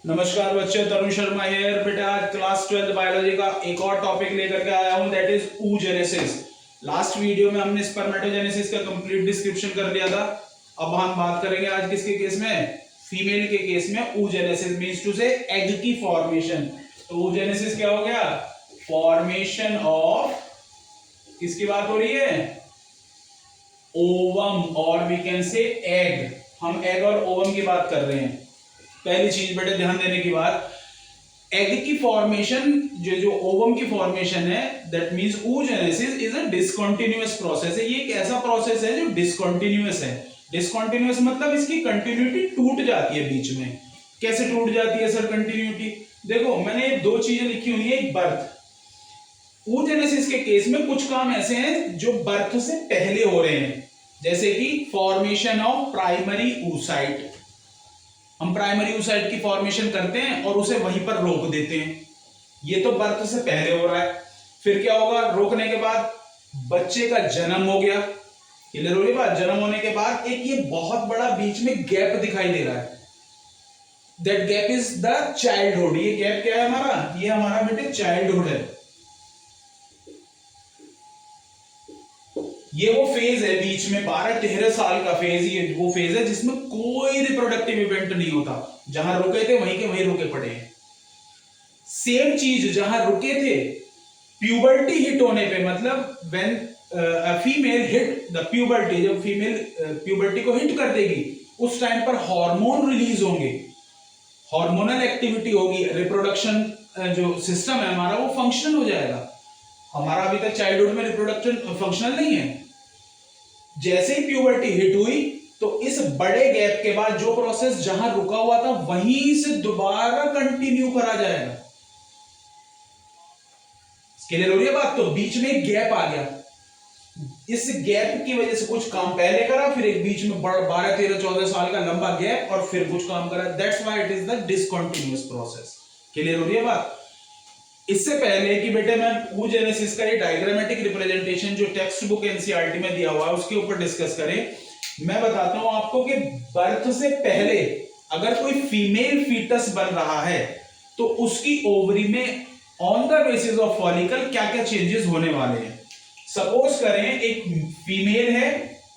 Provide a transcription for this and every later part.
नमस्कार बच्चों, तरुण शर्मा हियर। बेटा आज क्लास 12 बायोलॉजी का एक और टॉपिक लेकर के आया हूं, that is oogenesis। Last video में हमने स्पर्मेटोजेनेसिस का कंप्लीट डिस्क्रिप्शन कर दिया था। अब हम बात करेंगे आज किसके केस में, फीमेल के केस में। oogenesis मींस टू से एग की फॉर्मेशन। तो oogenesis क्या हो गया? फॉर्मेशन ऑफ, किसकी बात हो रही है? ओवम, और वी कैन से एग। हम एग और ओवम की बात कर रहे हैं। पहली चीज बेटे ध्यान देने की बात, एग की फॉर्मेशन, जो ओवम की फॉर्मेशन है, that means oogenesis is a discontinuous process है। ये एक ऐसा प्रोसेस है जो डिसकंटिन्यूअस है। डिसकंटिन्यूअस मतलब इसकी कंटिन्यूटी टूट जाती है बीच में। कैसे टूट जाती है सर कंटिन्यूटी? देखो मैंने दो चीजें लिखी हुई है। एक बर्थ, oogenesis के केस में कुछ काम ऐसे हैं जो बर्थ से पहले हो रहे हैं, जैसे कि फॉर्मेशन ऑफ प्राइमरी oocyte। हम प्राइमरी oocyte की फॉर्मेशन करते हैं और उसे वहीं पर रोक देते हैं, ये तो बर्थ से पहले हो रहा है। फिर क्या होगा? रोकने के बाद बच्चे का जन्म हो गया। क्लियर हो रही बात? जन्म होने के बाद एक ये बहुत बड़ा बीच में गैप दिखाई दे रहा है, that gap is the childhood. ये गैप क्या है हमारा? ये हमारा बेटे चाइल्डहुड है। ये वो फेज है बीच में 12-13 साल का फेज, ये वो फेज है जिसमें कोई रिप्रोडक्टिव इवेंट नहीं होता। जहां रुके थे वहीं के वहीं रुके पड़े हैं। सेम चीज जहां रुके थे, प्यूबर्टी हिट होने पे, मतलब when female hit the puberty, जब फीमेल प्यूबर्टी को हिट कर देगी उस टाइम पर हार्मोन रिलीज होंगे, हार्मोनल एक्टिविटी होगी, रिप्रोडक्शन जो सिस्टम है हमारा वो फंक्शनल हो जाएगा। हमारा अभी तक चाइल्डहुड में रिप्रोडक्शन फंक्शनल नहीं है। जैसे ही प्यूबर्टी हिट हुई तो इस बड़े गैप के बाद जो प्रोसेस जहां रुका हुआ था वहीं से दोबारा कंटिन्यू करा जाएगा। क्लियर हो रही है बात? तो बीच में एक गैप आ गया, इस गैप की वजह से कुछ काम पहले करा, फिर एक बीच में 12-13-14 साल का लंबा गैप, और फिर कुछ काम करा। That's why it is the discontinuous process. Clear हो रही है बात? इससे पहले कि बेटे मैं oogenesis का ये डायग्रामेटिक रिप्रेजेंटेशन जो टेक्स्ट बुक एनसीईआरटी में दिया हुआ है उसके ऊपर डिस्कस करें, मैं बताता हूं आपको कि बर्थ से पहले अगर कोई फीमेल फीटस बन रहा है तो उसकी ओवरी में on the basis of follicle क्या क्या चेंजेस होने वाले हैं। सपोज करें एक फीमेल है,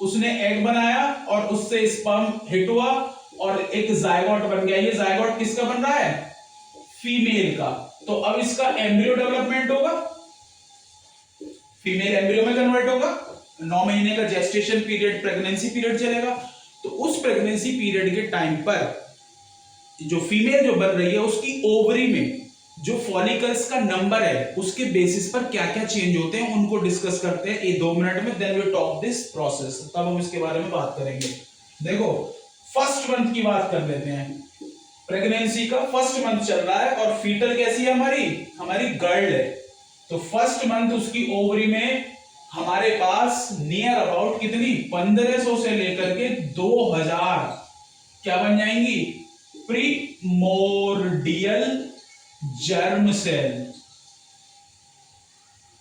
उसने एग बनाया और उससे स्पर्म हिट हुआ और एक जायगोट बन गया। ये जायगोट किसका बन रहा है? फीमेल का। तो अब इसका एम्ब्रियो डेवलपमेंट होगा, फीमेल एम्ब्रियो में कन्वर्ट होगा। 9 महीने का जेस्टेशन पीरियड, प्रेगनेंसी पीरियड चलेगा। तो उस प्रेगनेंसी पीरियड के टाइम पर जो फीमेल जो बन रही है उसकी ओवरी में जो फॉलिकल्स का नंबर है उसके बेसिस पर क्या क्या चेंज होते हैं उनको डिस्कस करते हैं ये 2 मिनट में। Then we talk this process, तब हम इसके बारे में बात करेंगे। देखो फर्स्ट मंथ की बात कर लेते हैं। प्रेगनेंसी का फर्स्ट मंथ चल रहा है और फीटल कैसी है हमारी? हमारी गर्ल है। तो फर्स्ट मंथ उसकी ओवरी में हमारे पास नियर अबाउट कितनी 1500 से लेकर के 2000 क्या बन जाएंगी? Primordial germ cell,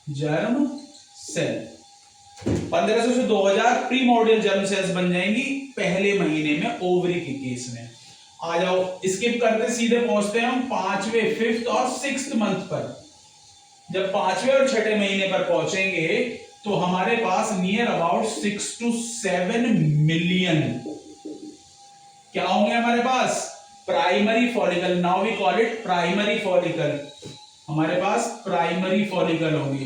germ cell 1500 से 2000 प्रीमोर्डियल जर्म सेल्स बन जाएंगी पहले महीने में ओवरी के केस में। आ जाओ स्किप करते सीधे पहुंचते हैं हम 5वें, 5th और 6th मंथ पर। जब 5वें और 6ठे महीने पर पहुंचेंगे तो हमारे पास नियर अबाउट 6 to 7 मिलियन क्या होंगे हमारे पास? Primary follicle. Now we call it primary follicle. हमारे पास प्राइमरी फॉलिकल होंगे,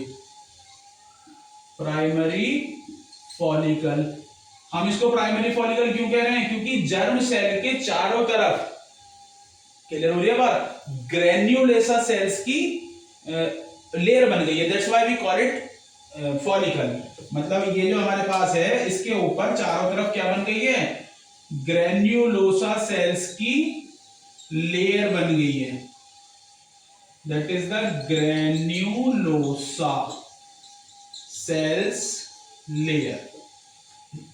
प्राइमरी फॉलिकल। हम इसको प्राइमरी फॉलिकल क्यों कह रहे हैं? क्योंकि जर्म सेल के चारों तरफ, क्लियर हो रही है बात, ग्रेन्युलेसा सेल्स की लेयर बन गई है। That's why we call it follicle. मतलब ये जो हमारे पास है इसके ऊपर चारों तरफ क्या बन गई है? ग्रेन्युलोसा सेल्स की लेयर बन गई है। That is the granulosa cells layer.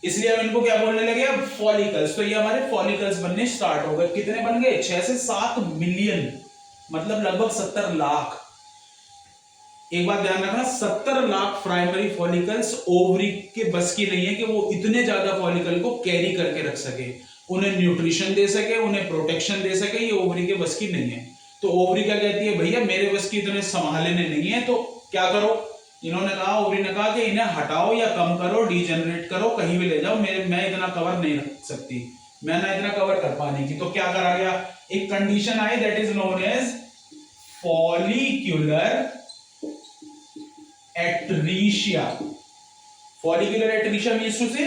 इसलिए हम इनको क्या बोलने लगे? अब फॉलिकल्स। तो ये हमारे फॉलिकल्स बनने स्टार्ट हो गए। कितने बन गए? 6 से 7 मिलियन, मतलब लगभग 70 लाख। एक बात ध्यान रखना, 70 लाख प्राइमरी फॉलिकल्स ओवरी के बस की नहीं है कि वो इतने ज्यादा फॉलिकल को कैरी करके रख सके। उन्हें न्यूट्रिशन दे सके, उन्हें प्रोटेक्शन दे सके, ये ओवरी के बस की नहीं है। तो ओवरी क्या कहती है, भैया मेरे बस की इतने संभालने नहीं है, तो क्या करो, इन्होंने कहा, ओवरी ने कहा कि इन्हें हटाओ या कम करो, डीजेनरेट करो, कहीं भी ले जाओ, मैं इतना कवर नहीं रख सकती, मैं ना इतना कवर कर पाने की। तो क्या करा गया, एक कंडीशन आई that is known as follicular atresia. Follicular atresia means to say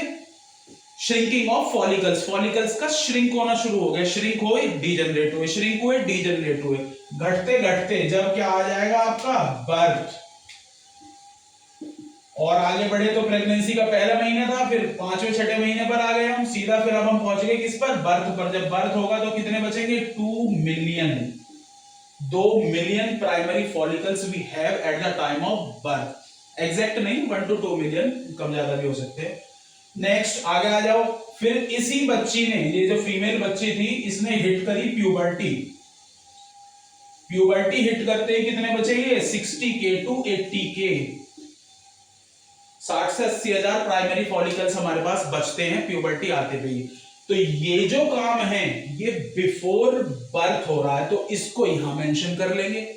shrinking of follicles, follicles का श्रिंक होना शुरू हो गया, श्रिंक हुए डीजनरेट हुए, श्रिंक हुए डीजनरेट हुए, घटते घटते जब क्या आ जाएगा आपका बर्थ, और आगे बढ़े तो प्रेगनेंसी का पहला महीना था, फिर 5वें 6ठे महीने पर आ गए हम सीधा, फिर अब हम पहुंच गए किस पर, बर्थ पर। जब बर्थ होगा तो कितने बचेंगे, 2 million primary follicles we have at the time of birth. Exact नहीं, 1 to 2 मिलियन, कम ज्यादा भी हो सकते हैं। नेक्स्ट आगे आ जाओ, फिर इसी बच्ची ने, ये जो फीमेल बच्ची थी, इसने हिट करी प्यूबर्टी। प्यूबर्टी हिट करते ही कितने बचे, ये 60K to 80K, 60 से 80 हजार प्राइमरी फॉलिकल्स हमारे पास बचते हैं प्यूबर्टी आते हुए। तो ये जो काम है ये बिफोर बर्थ हो रहा है, तो इसको यहां मेंशन कर लेंगे,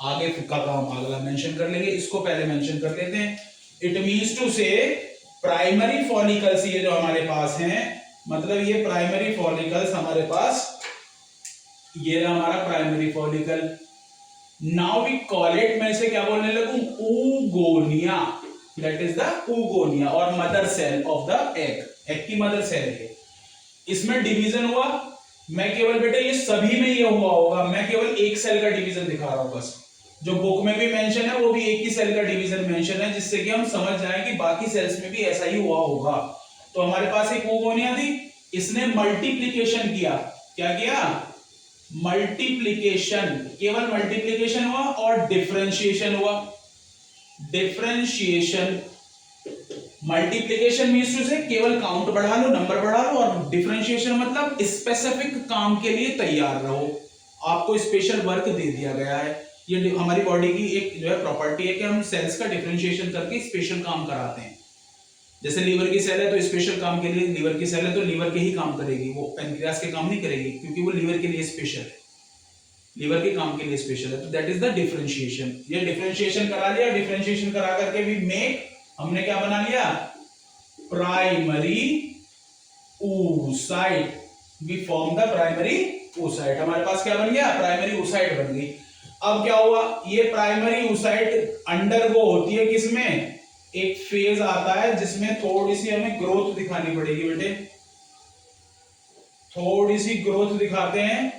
आगे का काम अगला मेंशन कर लेंगे, इसको पहले मेंशन कर लेते हैं। इट मींस टू से प्राइमरी फॉलिकल्स ये जो हमारे पास हैं, मतलब ये प्राइमरी फॉलिकल्स हमारे पास, ये रहा हमारा primary follicle. Now we call it, मैं इसे क्या बोलने लगूं, oogonia, that is the oogonia और mother cell of the egg, egg की मदर सेल है। इसमें डिवीजन हुआ, मैं केवल बेटे ये सभी में ये हुआ होगा, मैं केवल एक सेल का डिवीजन दिखा रहा हूं बस, जो बुक में भी मेंशन है वो भी एक ही सेल का डिवीजन मेंशन है, जिससे कि हम समझ जाएं कि बाकी सेल्स में भी ऐसा ही हुआ होगा। तो हमारे पास एक oogonia थी, इसने मल्टीप्लिकेशन किया, क्या किया, मल्टीप्लिकेशन, केवल मल्टीप्लिकेशन हुआ और डिफरेंशिएशन हुआ। डिफरेंशिएशन, मल्टीप्लिकेशन मींस टू से केवल काउंट बढ़ा लो, नंबर बढ़ा लो, और डिफरेंशिएशन मतलब स्पेसिफिक काम के लिए तैयार रहो, आपको स्पेशल वर्क दे दिया गया है। ये हमारी बॉडी की एक जो है प्रॉपर्टी है कि हम सेल्स का डिफरेंशिएशन करके स्पेशल काम कराते हैं। जैसे लीवर की सेल है तो स्पेशल काम के लिए लीवर की सेल है तो लीवर के ही काम करेगी, वो पैनक्रियास के काम नहीं करेगी, क्योंकि वो लीवर के लिए स्पेशल है, लीवर के काम के लिए स्पेशल है। तो दैट इज द डिफरेंशिएशन। ये डिफरेंशिएशन करा लिया, डिफरेंशिएशन करा करके भी मेक, हमने क्या बना लिया, primary oocyte, we form the primary oocyte, हमारे पास क्या बन गया, प्राइमरी oocyte बन गई। अब क्या हुआ, ये प्राइमरी oocyte अंडरगो होती है किसमें, एक फेज आता है जिसमें थोड़ी सी हमें ग्रोथ दिखानी पड़ेगी बेटे, थोड़ी सी ग्रोथ दिखाते हैं,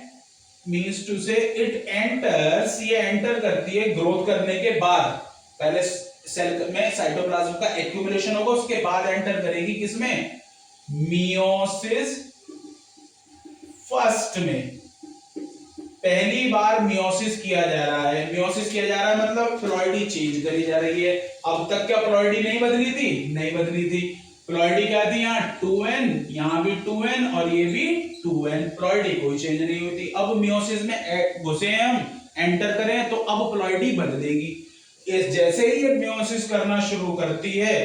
मींस टू से इट एंटर्स, ये एंटर करती है ग्रोथ करने के बाद, पहले सेल में साइटोप्लाज्म का एक्यूमुलेशन होगा, उसके बाद एंटर करेगी किसमें, मियोसिस फर्स्ट में। पहली बार मियोसिस किया जा रहा है, मियोसिस किया जा रहा है मतलब प्लॉइडी चेंज करी जा रही है। अब तक क्या प्लॉइडी नहीं बदली थी, नहीं बदली थी, प्लॉइडी क्या थी, यहाँ 2n, यहाँ भी 2n और ये भी 2n, प्लॉइडी कोई चेंज नहीं होती। अब मियोसिस में घुसे हैं हम, एंटर करें तो अब प्लॉइडी बदलेगी। जैसे ही ये मियोसिस करना शुरू करती है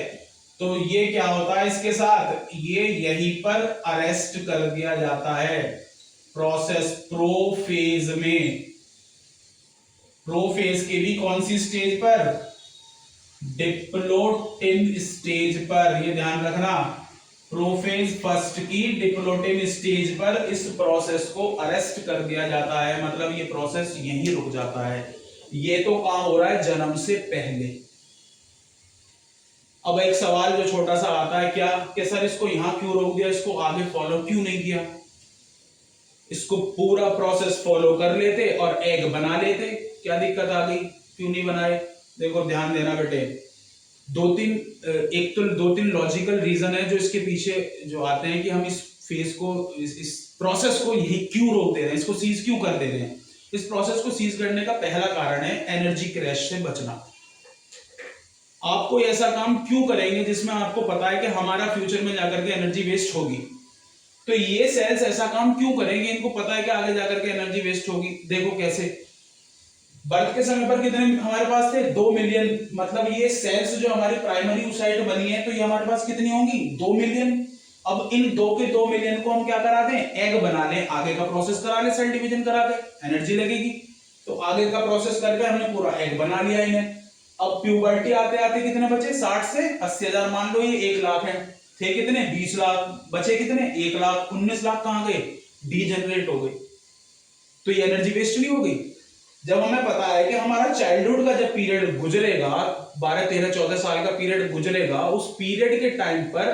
तो ये क्या होता है इसके साथ, ये यहीं पर अरेस्ट कर दिया जाता है प्रोसेस प्रोफेज में। प्रोफेज के भी कौन सी स्टेज पर, डिप्लोटिन स्टेज पर, ये ध्यान रखना, प्रोफेज फर्स्ट की डिप्लोटिन स्टेज पर इस प्रोसेस को अरेस्ट कर दिया जाता है, मतलब ये प्रोसेस यहीं रुक जाता है। ये तो काम हो रहा है जन्म से पहले। अब एक सवाल जो छोटा सा आता है, क्या कि सर इसको यहां क्यों रोक दिया, इसको आगे फॉलो क्यों नहीं किया, इसको पूरा प्रोसेस फॉलो कर लेते और एग बना लेते, क्या दिक्कत आ गई, क्यों नहीं बनाए। देखो ध्यान देना बेटे, एक तो दो तीन लॉजिकल रीजन है जो इसके पीछे जो आते हैं कि हम इस फेज को, इस प्रोसेस को यही क्यों रोक दे रहे हैं, इसको सीज क्यों कर दे रहे हैं। इस प्रोसेस को सीज करने का पहला कारण है एनर्जी क्रैश से बचना। आप कोई ऐसा काम क्यों करेंगे जिसमें आपको पता है कि हमारा फ्यूचर में जाकर के एनर्जी वेस्ट होगी, तो ये सेल्स ऐसा काम क्यों करेंगे, इनको पता है कि आगे जाकर के एनर्जी वेस्ट होगी। देखो कैसे, बर्थ के समय पर कितने हमारे पास थे, 2 मिलियन, मतलब ये सेल्स जो हमारी प्राइमरी oocyte बनी है तो ये हमारे पास कितनी होंगी, 2 मिलियन। अब इन 2 मिलियन को हम क्या करा दें, एग बना लें, आगे का प्रोसेस करा लें, सेल डिवीजन करा के, एनर्जी लगेगी। तो आगे का प्रोसेस करके हमने पूरा एग बना लिया इन्हें। अब प्यूबर्टी आते आते कितने बचे, 60 से 80,000, मान लो ये 1 लाख है, थे कितने 20 लाख, बचे कितने 1 लाख, 19 लाख कहां गए, डीजनरेट हो गए। तो ये एनर्जी वेस्ट नहीं हो गई। जब हमें पता है कि हमारा चाइल्डहुड का जब पीरियड गुजरेगा, 12, 13, 14 साल का पीरियड गुजरेगा, उस पीरियड के टाइम पर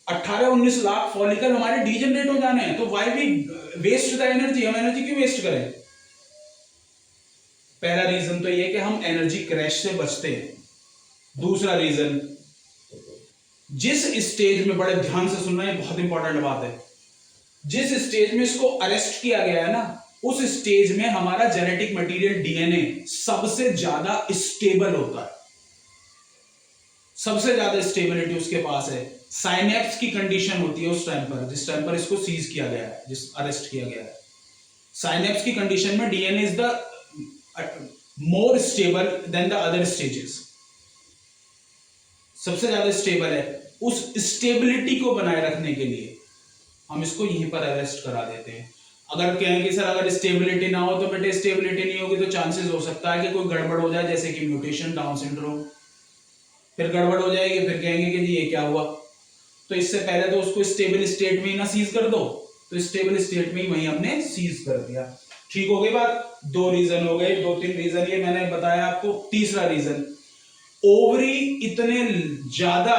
18-19 लाख फॉलिकल हमारे डीजनरेट हो जाने हैं। तो why we waste the energy, हम एनर्जी क्यों वेस्ट करें। पहला रीजन तो ये कि हम एनर्जी क्रैश से बचते हैं। दूसरा रीजन, जिस स्टेज में, बड़े ध्यान से सुनना, ये बहुत इंपॉर्टेंट बात है, जिस स्टेज में इसको अरेस्ट किया गया है ना, उस स्टेज में हमारा जेनेटिक मटेरियल डीएनए सबसे ज्यादा स्टेबल होता है, सबसे ज्यादा स्टेबिलिटी उसके पास है। साइनेप्स की कंडीशन होती है उस टाइम पर, जिस टाइम पर इसको सीज किया गया है, जिस अरेस्ट किया गया है, साइनेप्स की कंडीशन में DNA is the more stable then the other stages, सबसे ज्यादा स्टेबल है। उस स्टेबिलिटी को बनाए रखने के लिए हम इसको यहीं पर अरेस्ट करा देते हैं। अगर कहें कि सर अगर स्टेबिलिटी ना हो तो बेटे स्टेबिलिटी नहीं होगी तो चांसेस हो सकता है कि कोई गड़बड़ हो जाए, जैसे कि म्यूटेशन, डाउन सिंड्रोम, फिर गड़बड़ हो जाएगी, फिर कहेंगे कि जी ये क्या हुआ। तो इससे पहले तो उसको स्टेबल स्टेट में ही ना सीज कर दो, तो स्टेबल स्टेट में ही वही हमने सीज कर दिया। ठीक हो गई बात। 2 रीजन हो गए, 2-3 रीजन ये मैंने बताया आपको। तीसरा रीजन, ओवरी इतने ज्यादा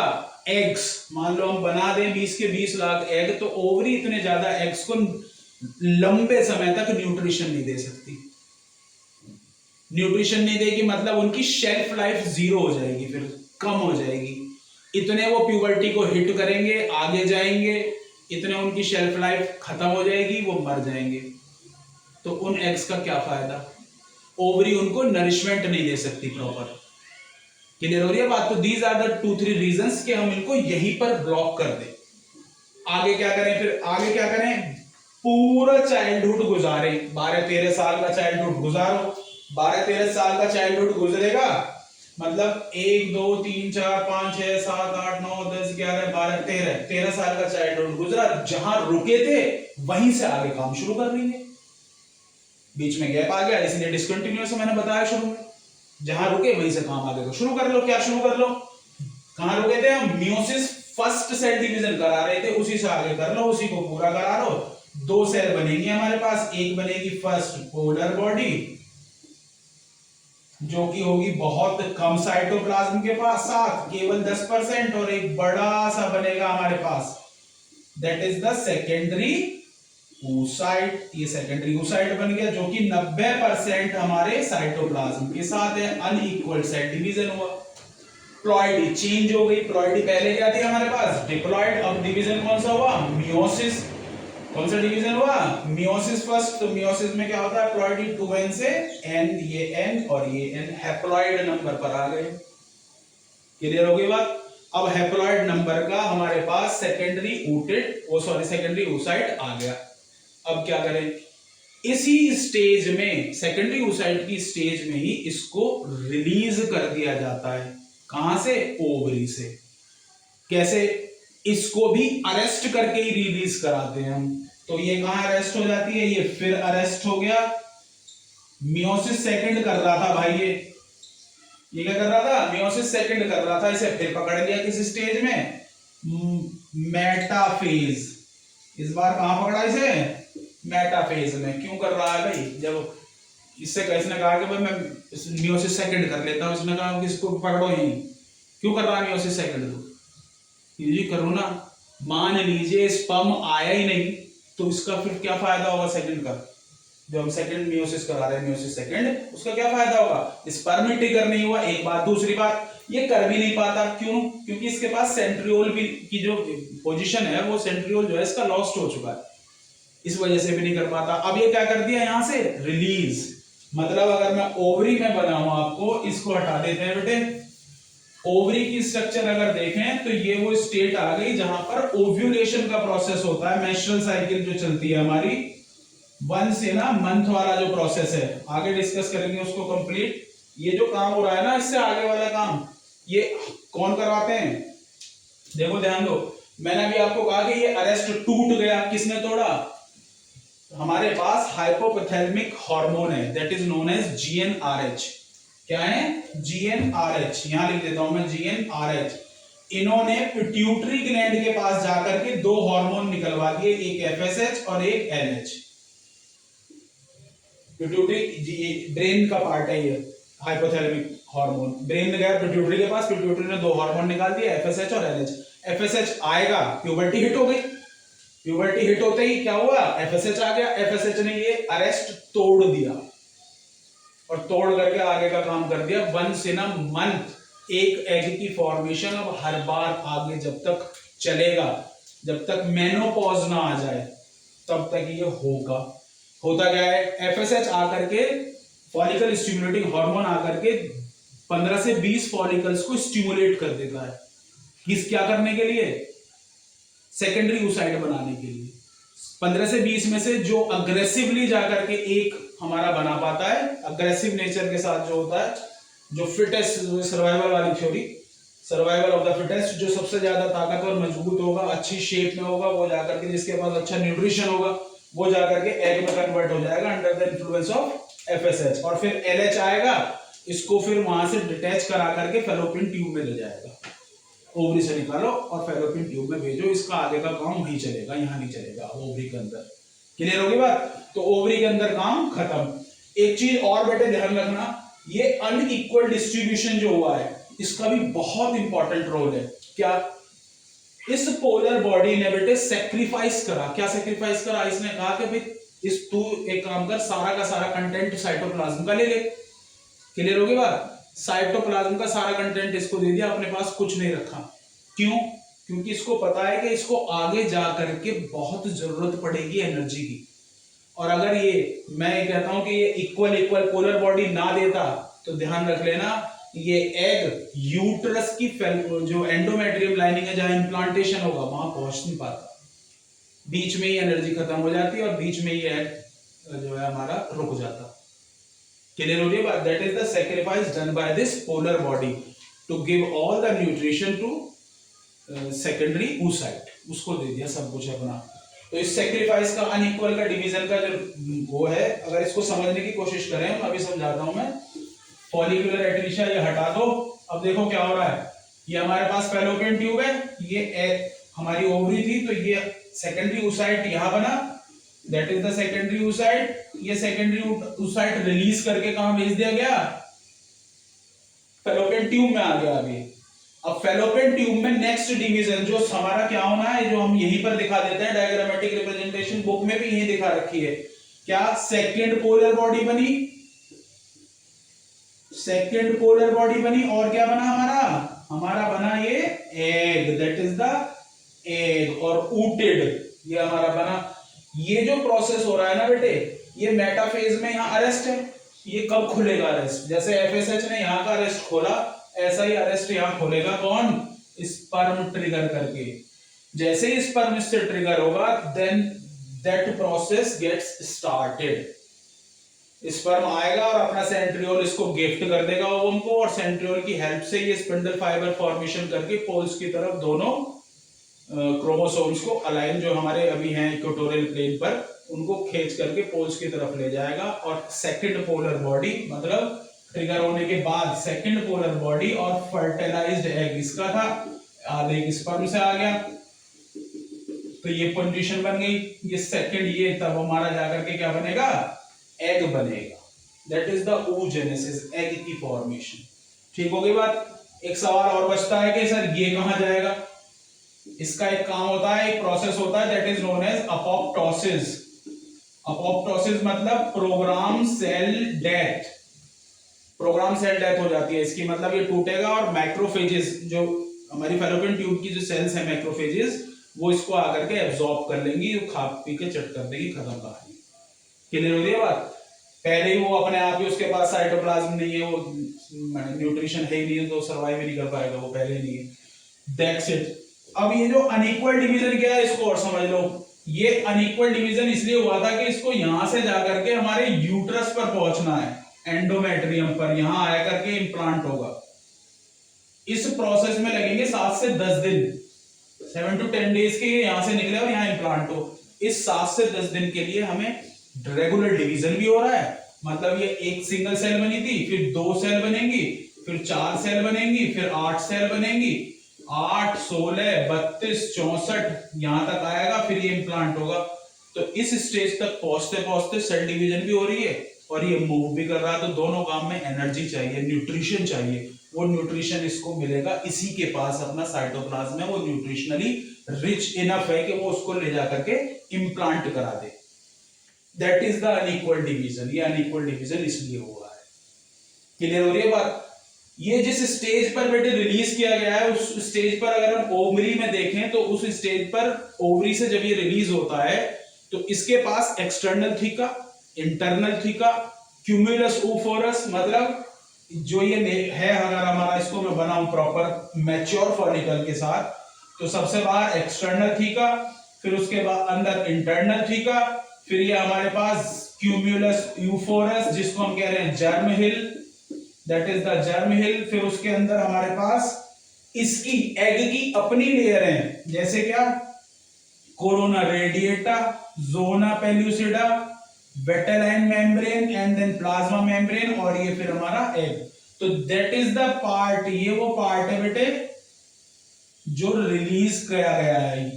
एग्स, मान लो हम बना दें 20 के 20 लाख एग, तो ओवरी इतने ज्यादा एग्स को लंबे समय तक न्यूट्रिशन नहीं दे सकती। न्यूट्रिशन नहीं देगी मतलब उनकी शेल्फ लाइफ 0 हो जाएगी, फिर कम हो जाएगी। इतने वो प्यूबर्टी को हिट करेंगे, आगे जाएंगे, इतने उनकी शेल्फ लाइफ खत्म हो जाएगी, वो मर जाएंगे। तो उन एग्स का क्या फायदा, ओवरी उनको नरिशमेंट नहीं दे सकती प्रॉपर। क्लियर हो रही है बात। तो दीज आर द 2-3 रीजंस कि हम इनको यहीं पर ब्लॉक कर दें। आगे क्या करें, फिर आगे क्या करें, पूरा चाइल्डहुड गुजारे, 12-13 साल का चाइल्डहुड गुजारो। 12-13 साल का चाइल्डहुड गुजरेगा मतलब 1, 2, 3, 4, 5, 6, 7, 8, 9, 10, 11, 12, 13 साल का चाइल्डहुड गुजरा। जहां रुके थे वहीं से आगे काम शुरू कर लेंगे। बीच में गैप आ गया इसलिए डिसकंटिन्यूअस मैंने बताया शुरू में। जहां रुके वहीं से काम आगे का शुरू कर लो। क्या शुरू कर लो, कहां रुके थे हम, मियोसिस फर्स्ट सेल डिवीजन करा रहे थे, उसी से आगे कर लो, उसी को पूरा करा लो। 2 सेल बनेंगी हमारे पास, एक बनेगी फर्स्ट पोलर बॉडी जो कि होगी बहुत कम साइटोप्लाज्म के पास साथ, केवल 10%, और एक बड़ा सा बनेगा हमारे पास, that is the secondary oocyte। ये सेकेंडरी oocyte बन गया जो कि 90% हमारे साइटोप्लाज्म के साथ है। अनइक्वल सेल डिवीजन हुआ। प्लॉइडी चेंज हो गई, प्लॉइडी पहले क्या थी हमारे पास, डिप्लॉइड, अब डिवीजन कौन सा हुआ, मियोसिस। कौन सा डिवीजन हुआ, मियोसिस फर्स्ट। तो मियोसिस में क्या होता है, प्लॉइडी 2n से n, ये n और ये n हैप्लॉइड नंबर पर आ गए। क्लियर हो गई बात। अब हैप्लॉइड नंबर का हमारे पास सेकेंडरी सेकेंडरी oocyte आ गया। अब क्या करें, इसी स्टेज में, सेकेंडरी oocyte की स्टेज में ही इसको रिलीज कर दिया जाता है। कहां से, ओवरी से। कैसे, इसको भी अरेस्ट करके ही रिलीज कराते हैं हम। तो ये कहां अरेस्ट हो जाती है, ये फिर अरेस्ट हो गया। मियोसिस सेकंड कर रहा था भाई, ये क्या कर रहा था, मियोसिस सेकंड कर रहा था, इसे फिर पकड़ लिया किस स्टेज में, मेटाफेज। इस बार कहां पकड़ा इसे, मेटाफेज में। क्यों कर रहा है भाई, जब इससे इसने कहा कि भाई मैं मियोसिस सेकंड कर लेता हूं, इसने कहा कि इसको पकड़ो ही। क्यों कर रहा है मियोसिस सेकंड, तो ये करो ना, मान लीजिए स्पर्म आया ही नहीं तो इसका फिर क्या फायदा होगा सेकंड का, जो हम सेकंड मियोसिस करा रहे हैं, मियोसिस सेकंड, उसका क्या फायदा होगा, स्पर्म ही ट्रिगर नहीं हुआ, एक बात। दूसरी बात, ये कर भी नहीं पाता, क्यों, क्योंकि इसके पास सेंट्रियोल भी की जो पोजीशन है, वो सेंट्रियोल जो है इसका लॉस्ट हो चुका है, इस वजह से भी नहीं कर पाता। अब ये क्या कर दिया यहां से, रिलीज। मतलब अगर मैं ओवरी में बनाऊं आपको, इसको हटा देते हैं बेटे। ओवरी की स्ट्रक्चर अगर देखें तो ये वो स्टेट आ गई जहां पर ओव्यूलेशन का प्रोसेस होता है, मेंस्ट्रुअल साइकिल जो चलती है हमारी, 1 से ना मंथ वाला जो प्रोसेस है, आगे डिस्कस करेंगे उसको कंप्लीट। ये जो काम हो रहा है ना, इससे आगे वाला काम ये कौन करवाते हैं, देखो ध्यान दो, मैंने अभी आपको कहा कि ये अरेस्ट टूट गया, किसने तोड़ा? हमारे पास हाइपोथैलेमिक हार्मोन है, that is known as GnRH। क्या है? GnRH, यहां लिख देता हूं मैं GnRH। इन्होंने पिट्यूटरी ग्लैंड के पास जाकर के दो हार्मोन निकलवा दिए, एक FSH और एक LH। पिट्यूटरी ब्रेन का पार्ट है ये हाइपोथैलेमिक हार्मोन। ब्रेन गया पिट्यूटरी के पास, पिट्यूटरी ने दो हार्मोन निकाल दिए, FSH और LH। FSH आएगा, प्यूबर्टी हिट हो गई, प्यूबर्टी हिट होते ही क्या हुआ? FSH आ गया, FSH ने ये अरेस्ट तोड़ दिया और तोड़ करके आगे का काम कर दिया। वंस इन अ मंथ एक एग की फॉर्मेशन। अब हर बार आगे जब तक चलेगा, जब तक मेनोपॉज ना आ जाए तब तक ये होगा। होता क्या है? FSH आकर के फॉलिकल स्टिमुलेटिंग हार्मोन आकर के 15 से 20 फॉलिकल्स को स्टिमुलेट कर देता है। किस क्या करने के लिए? सेकेंडरी oocyte बनाने के लिए। 15 से 20 में से जो अग्रेसिवली जाकर के एक हमारा बना पाता है, अग्रेसिव नेचर के साथ जो होता है, जो फिटेस्ट, सर्वाइवल वाली theory, survival of the fittest, जो सबसे ज्यादा ताकतवर मजबूत होगा, अच्छी शेप में होगा, वो जाकर के, जिसके पास अच्छा न्यूट्रिशन होगा, वो जाकर के एग में कन्वर्ट हो जाएगा under the influence of FSH। और फिर LH आएगा, इसको फिर वहां से डिटैच करा करके फेलोपियन ट्यूब में ले जाएगा। ओवरी से निकालो और फेलोपियन ट्यूब में भेजो, इसका आगे का काम वहीं चलेगा, यहाँ नहीं चलेगा ओवरी के अंदर। क्लियर होगी बात? तो ओवरी के अंदर काम खत्म। एक चीज और बेटे ध्यान रखना, ये अनइक्वल डिस्ट्रीब्यूशन जो हुआ है, इसका भी बहुत इंपॉर्टेंट रोल है। क्या? इस पोलर बॉडी ने बेटे सेक्रीफाइस करा। क्या सेक्रीफाइस करा? इसने कहा कि भाई इस तू एक काम कर, सारा का सारा कंटेंट साइटोप्लाज्म का ले ले। क्लियर होगी बात? साइटोप्लाज्म का सारा कंटेंट इसको दे दिया, अपने पास कुछ नहीं रखा। क्यों? क्योंकि इसको पता है कि इसको आगे जा करके बहुत जरूरत पड़ेगी एनर्जी की। और अगर ये, मैं ये कहता हूं कि ये इक्वल पोलर बॉडी ना देता, तो ध्यान रख लेना, ये एग यूट्रस की जो एंडोमेट्रियम लाइनिंग है, जहां इंप्लांटेशन होगा, वहां पहुंच नहीं पाता। बीच में ही एनर्जी खत्म हो जाती है और बीच में ही एग जो है हमारा रुक जाता। क्लियर हो रही है? That is the sacrifice done by this polar body to give all the nutrition to secondary oocyte। उसको दे दिया सब कुछ अपना। तो इस सैक्रिफाइस का, अनइक्वल का, डिवीजन का जो वो है, अगर इसको समझने की कोशिश करें, अभी समझाता हूं मैं। फॉलिकुलर एट्रीशिया ये हटा दो। अब देखो क्या हो रहा है, ये हमारे पास फेलोपियन ट्यूब है, ये हमारी ओवरी थी, तो ये सेकेंडरी oocyte यहां बना, that is the secondary oocyte। ये सेकेंडरी oocyte रिलीज करके कहां भेज दिया गया? फेलोपियन ट्यूब में आ गया अभी। अब फेलोपियन ट्यूब में नेक्स्ट डिवीजन जो हमारा क्या होना है, जो हम यहीं पर दिखा देते हैं, डायग्रामेटिक रिप्रेजेंटेशन बुक में भी यही दिखा रखी है। क्या? सेकेंड पोलर बॉडी बनी, सेकेंड पोलर बॉडी बनी, और क्या बना हमारा? हमारा बना ये egg, that is the egg, और ऊटेड ये हमारा बना। ये जो प्रोसेस हो रहा है ना बेटे, ये मेटाफेज में यहाँ अरेस्ट है। ये कब खुलेगा अरेस्ट? जैसे FSH ने यहाँ का अरेस्ट खोला, ऐसा ही अरेस्ट यहाँ खोलेगा। कौन? स्पर्म ट्रिगर करके। जैसे ही स्पर्म से ट्रिगर होगा, then that process gets started. Sperm आएगा और अपना सेंट्रियोल इसको गिफ्ट कर देगा ओवम को, और सेंट्रियोल की हेल्प से ये स्पिंडल फाइबर फॉर्मेशन करके पोल्स की तरफ दोनों क्रोमोसोम्स को अलाइन, जो हमारे अभी हैं इक्वेटोरियल प्लेन पर, उनको खींच करके पोल्स की तरफ ले जाएगा। और सेकंड पोलर बॉडी, मतलब ट्रिगर होने के बाद सेकंड पोलर बॉडी और फर्टिलाइज्ड एग इसका था, आधे स्पर्म से आ गया, तो ये पोजीशन बन गई। ये सेकंड, ये तब हमारा जाकर के क्या बनेगा? एग बनेगा। That is the oogenesis, egg की फॉर्मेशन। ठीक हो गई बात? एक सवाल और बचता है कि सर ये कहां जाएगा? इसका एक काम होता है, एक प्रोसेस होता है, that is known as apoptosis. Apoptosis मतलब program cell death. Program cell death हो जाती है इसकी, मतलब ये टूटेगा और मैक्रोफेजेस, जो हमारी फेलोपियन ट्यूब की जो सेल्स है मैक्रोफेजेस, वो इसको आकर के एब्जॉर्ब कर लेंगी, खा पी के चट कर देगी, खत्म कहानी। क्लियर हो रही है बात? पहले ही वो अपने आप ही, उसके पास साइटोप्लाज्म नहीं है, वो न्यूट्रिशन है ही नहीं है, तो सर्वाइव ही नहीं कर पाएगा, वो पहले ही नहीं है। That's it. अब ये जो अनइक्वल डिवीजन क्या है, इसको और समझ लो। ये अनइक्वल डिवीजन इसलिए हुआ था कि इसको यहां से जाकर के हमारे यूट्रस पर पहुंचना है, एंडोमेट्रियम पर, यहां आया करके इंप्लांट होगा। इस प्रोसेस में लगेंगे 7 से 10 दिन। 7 to 10 डेज के यहां से निकले और यहाँ इम्प्लांट हो। इस 7 से 10 दिन के लिए हमें रेगुलर डिवीजन भी हो रहा है, मतलब ये एक सिंगल सेल बनी थी, फिर 2 सेल बनेंगी, फिर 4 सेल बनेंगी, फिर 8 सेल बनेंगी, 8 16 32 64 यहां तक आएगा, फिर ये इम्प्लांट होगा। तो इस स्टेज तक पहुंचते पहुंचते सेल डिवीजन भी हो रही है और ये मूव भी कर रहा है। तो दोनों काम में एनर्जी चाहिए, न्यूट्रिशन चाहिए। वो न्यूट्रिशन इसको मिलेगा, इसी के पास अपना साइटोप्लाज्म में वो न्यूट्रिशनली रिच इनफ है कि वो उसको ले जाकर के इम्प्लांट करा दे। That is the unequal division. ये अनइक्वल डिवीजन इसलिए हुआ है। क्लियर हो रही है बात? ये जिस स्टेज पर बेटे रिलीज किया गया है, उस स्टेज पर अगर हम ओवरी में देखें तो उस स्टेज पर ओवरी से जब ये रिलीज होता है तो इसके पास external theca, internal theca, cumulus oophorus, मतलब जो ये है, अगर हमारा इसको मैं बनाऊं प्रॉपर मैच्योर फॉलिकल के साथ, तो सबसे बाहर एक्सटर्नल थीका, फिर उसके बाद अंदर इंटरनल थीका, फिर ये हमारे पास क्यूमुलस यूफोरस जिसको हम कह रहे हैं germ hill, that is the germ hill. फिर उसके अंदर हमारे पास इसकी एग की अपनी लेयर है, जैसे क्या corona radiata, zona pellucida, vitelline membrane and then plasma membrane, और ये फिर हमारा एग। तो दैट इज द पार्ट, ये वो पार्ट है बेटे जो रिलीज किया गया है।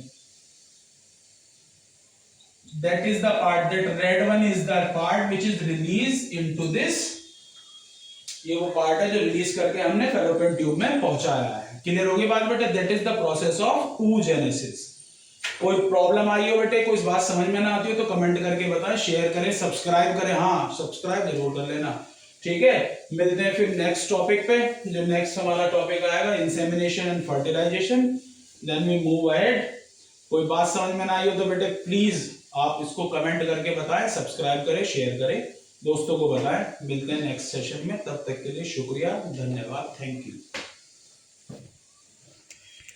That is the part, that red one is the part which is release into this. ये वो पार्ट है जो रिलीज करके हमने फैलोपियन ट्यूब में पहुंचाया है। क्लियर होगी बात बेटे? That is the process of oogenesis। कोई प्रॉब्लम आई हो बेटे, कोई बात समझ में ना आती हो तो कमेंट करके बताएं, शेयर करें, सब्सक्राइब करें। हाँ, सब्सक्राइब जरूर कर लेना, ठीक है। मिलते हैं फिर नेक्स्ट टॉपिक पे। जो नेक्स्ट हमारा टॉपिक आएगा insemination and fertilization, then we move ahead. कोई बात समझ में ना आई हो तो बेटे प्लीज आप इसको कमेंट करके बताएं, सब्सक्राइब करें, शेयर करें, दोस्तों को बताएं। मिलते हैं नेक्स्ट सेशन में, तब तक के लिए शुक्रिया, धन्यवाद, थैंक यू।